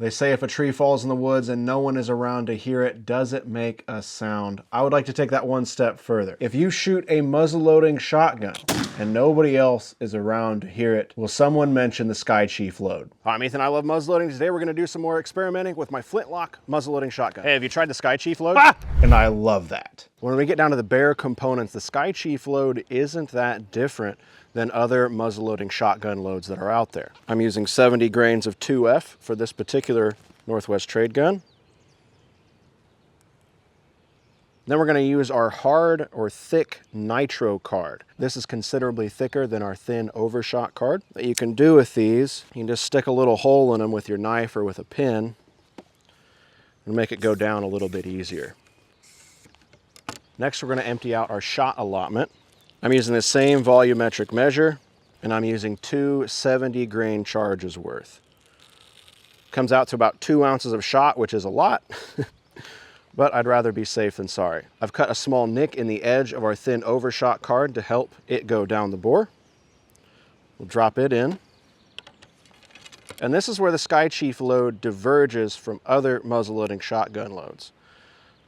They say if a tree falls in the woods and no one is around to hear it, does it make a sound? I would like to take that one step further. If you shoot a muzzle-loading shotgun and nobody else is around to hear it, will someone mention the SkyChief Load? Hi, I'm Ethan. I love muzzleloading. Today we're going to do some more experimenting with my flintlock muzzle-loading shotgun. Hey, have you tried the SkyChief Load? Ah! And I love that. When we get down to the bare components, the SkyChief Load isn't that different than other muzzle-loading shotgun loads that are out there. I'm using 70 grains of 2F for this particular Northwest trade gun. Then we're going to use our hard or thick Nitro card. This is considerably thicker than our thin overshot card. What you can do with these, you can just stick a little hole in them with your knife or with a pin and make it go down a little bit easier. Next, we're going to empty out our shot allotment. I'm using the same volumetric measure, and I'm using 2 70 grain charges worth. Comes out to about 2 ounces of shot, which is a lot, but I'd rather be safe than sorry. I've cut a small nick in the edge of our thin overshot card to help it go down the bore. We'll drop it in. And this is where the SkyChief Load diverges from other muzzleloading shotgun loads.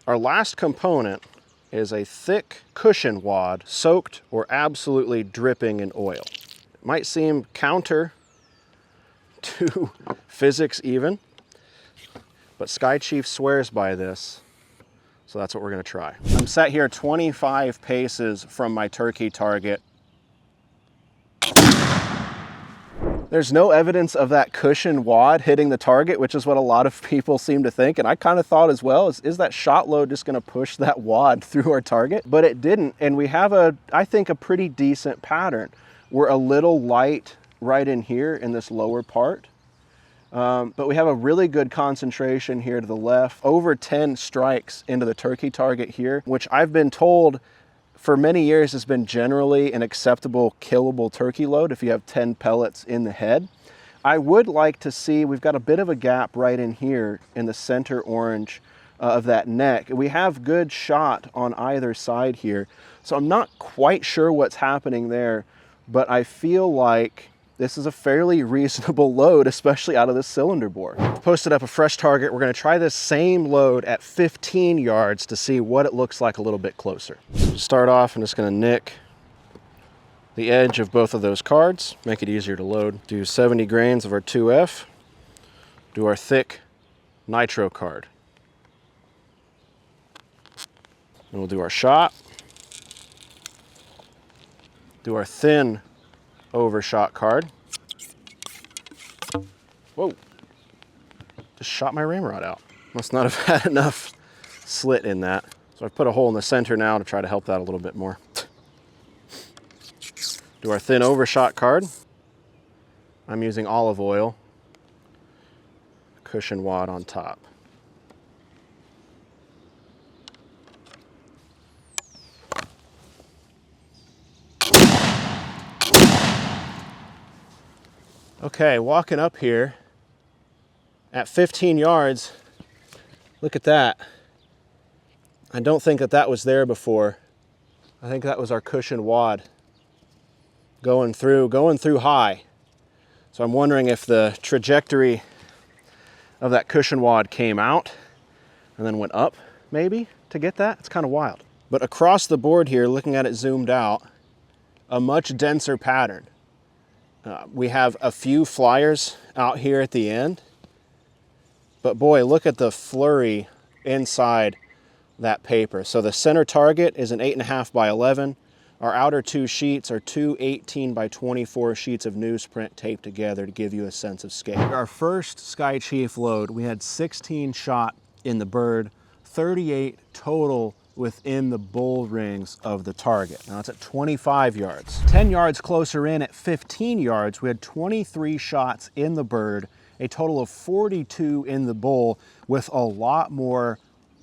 Our last component is a thick cushion wad soaked or absolutely dripping in oil. It might seem counter to physics even, but SkyChief swears by this, so that's what we're gonna try. I'm set here 25 paces from my turkey target. There's no evidence of that cushion wad hitting the target, which is what a lot of people seem to think. And I kind of thought as well, is that shot load just gonna push that wad through our target? But it didn't. And we have I think a pretty decent pattern. We're a little light right in here in this lower part. But we have a really good concentration here to the left. Over 10 strikes into the turkey target here, which I've been told for many years has been generally an acceptable killable turkey load if you have 10 pellets in the head. I would like to see, we've got a bit of a gap right in here in the center orange of that neck. We have good shot on either side here, so I'm not quite sure what's happening there, but I feel like this is a fairly reasonable load, especially out of this cylinder bore. Posted up a fresh target. We're gonna try this same load at 15 yards to see what it looks like a little bit closer. So to start off, I'm just gonna nick the edge of both of those cards, make it easier to load. Do 70 grains of our 2F, do our thick Nitro card. And we'll do our shot, do our thin overshot card. Whoa, just shot my ramrod out. Must not have had enough slit in that. So I've put a hole in the center now to try to help that a little bit more. Do our thin overshot card. I'm using olive oil, cushion wad on top. Okay, walking up here at 15 yards, look at that. I don't think that was there before. I think that was our cushion wad going through high. So I'm wondering if the trajectory of that cushion wad came out and then went up maybe to get that. It's kind of wild. But across the board here, looking at it zoomed out, a much denser pattern. We have a few flyers out here at the end, but boy, look at the flurry inside that paper. So the center target is an 8.5 by 11. Our outer 2 sheets are 2 18 by 24 sheets of newsprint taped together to give you a sense of scale. Our first SkyChief load, we had 16 shot in the bird, 38 total within the bull rings of the target. Now it's at 25 yards. 10 yards closer in at 15 yards, we had 23 shots in the bird, a total of 42 in the bull, with a lot more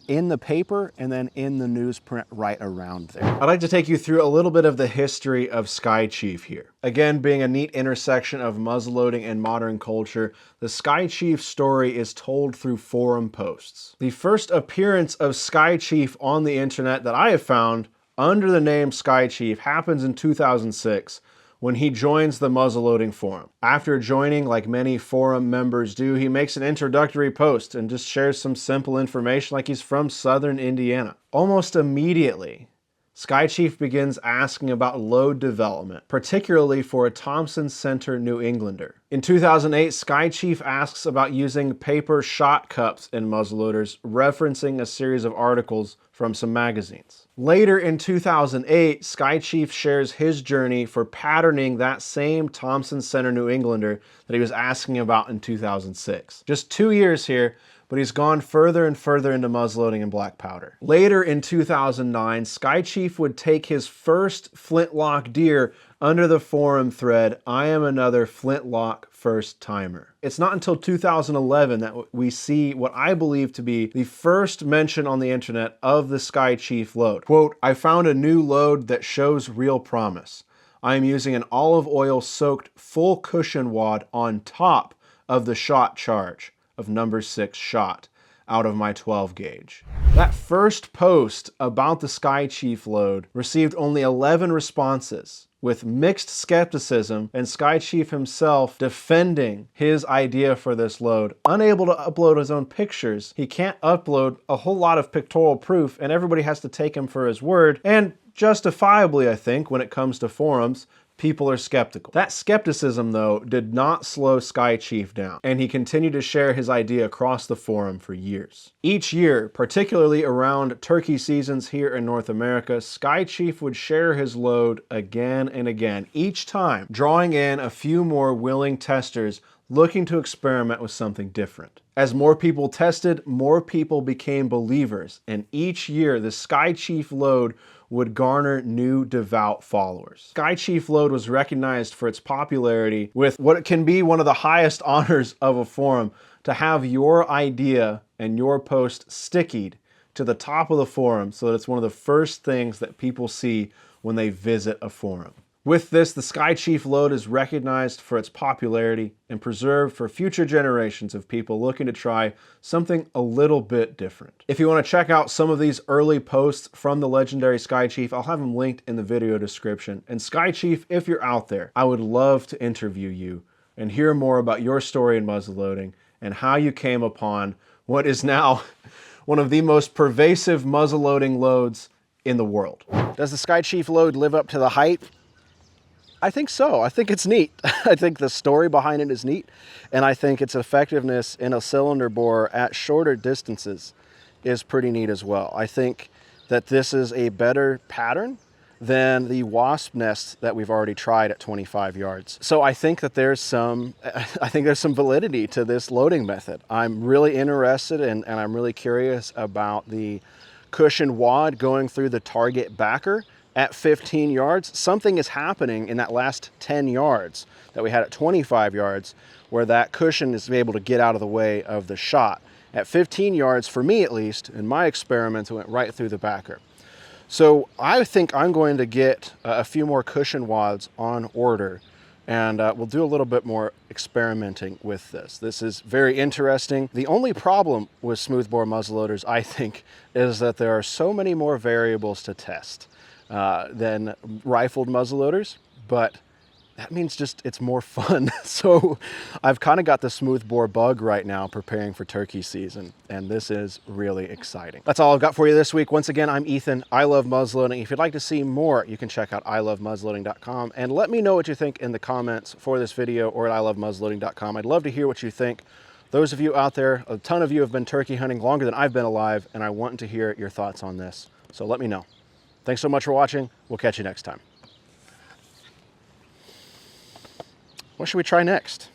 in the paper and then in the newsprint right around there. I'd like to take you through a little bit of the history of SkyChief here. Again, being a neat intersection of muzzleloading and modern culture, the SkyChief story is told through forum posts. The first appearance of SkyChief on the internet that I have found under the name SkyChief happens in 2006 when he joins the muzzleloading forum. After joining, like many forum members do, he makes an introductory post and just shares some simple information like he's from Southern Indiana. Almost immediately, SkyChief begins asking about load development, particularly for a Thompson Center New Englander. In 2008, SkyChief asks about using paper shot cups in muzzleloaders, referencing a series of articles from some magazines. Later in 2008, SkyChief shares his journey for patterning that same Thompson Center New Englander that he was asking about in 2006. Just 2 years here, but he's gone further and further into muzzleloading and Blackpowder. Later in 2009, SkyChief would take his first flintlock deer under the forum thread, "I am another flintlock first timer." It's not until 2011 that we see what I believe to be the first mention on the internet of the SkyChief load. Quote, "I found a new load that shows real promise. I am using an olive oil soaked full cushion wad on top of the shot charge of number 6 shot out of my 12 gauge. That first post about the SkyChief load received only 11 responses, with mixed skepticism and SkyChief himself defending his idea for this load. Unable to upload his own pictures, he can't upload a whole lot of pictorial proof, and everybody has to take him for his word, and justifiably, I think, when it comes to forums, people are skeptical. That skepticism, though, did not slow SkyChief down, and he continued to share his idea across the forum for years. Each year, particularly around turkey seasons here in North America, SkyChief would share his load again and again, each time drawing in a few more willing testers looking to experiment with something different. As more people tested, more people became believers, and each year the SkyChief load would garner new devout followers. SkyChief load was recognized for its popularity with what can be one of the highest honors of a forum, to have your idea and your post stickied to the top of the forum so that it's one of the first things that people see when they visit a forum. With this, the SkyChief load is recognized for its popularity and preserved for future generations of people looking to try something a little bit different. If you want to check out some of these early posts from the legendary SkyChief, I'll have them linked in the video description. And SkyChief, if you're out there, I would love to interview you and hear more about your story in muzzleloading and how you came upon what is now one of the most pervasive muzzleloading loads in the world. Does the SkyChief load live up to the hype? I think so. I think it's neat. I think the story behind it is neat, and I think its effectiveness in a cylinder bore at shorter distances is pretty neat as well. I think that this is a better pattern than the wasp nest that we've already tried at 25 yards. So I think that there's some validity to this loading method. I'm really interested and I'm really curious about the cushion wad going through the target backer at 15 yards. Something is happening in that last 10 yards that we had at 25 yards where that cushion is able to get out of the way of the shot. At 15 yards, for me at least, in my experiments, it went right through the backer. So I think I'm going to get a few more cushion wads on order, and we'll do a little bit more experimenting with this. This is very interesting. The only problem with smoothbore muzzleloaders, I think, is that there are so many more variables to test than rifled muzzleloaders, but that means just it's more fun. So I've kind of got the smoothbore bug right now preparing for turkey season, and this is really exciting. That's all I've got for you this week. Once again, I'm Ethan. I love muzzleloading. If you'd like to see more, you can check out ilovemuzzleloading.com, and let me know what you think in the comments for this video or at ilovemuzzleloading.com. I'd love to hear what you think. Those of you out there, a ton of you have been turkey hunting longer than I've been alive, and I want to hear your thoughts on this. So let me know. Thanks so much for watching. We'll catch you next time. What should we try next?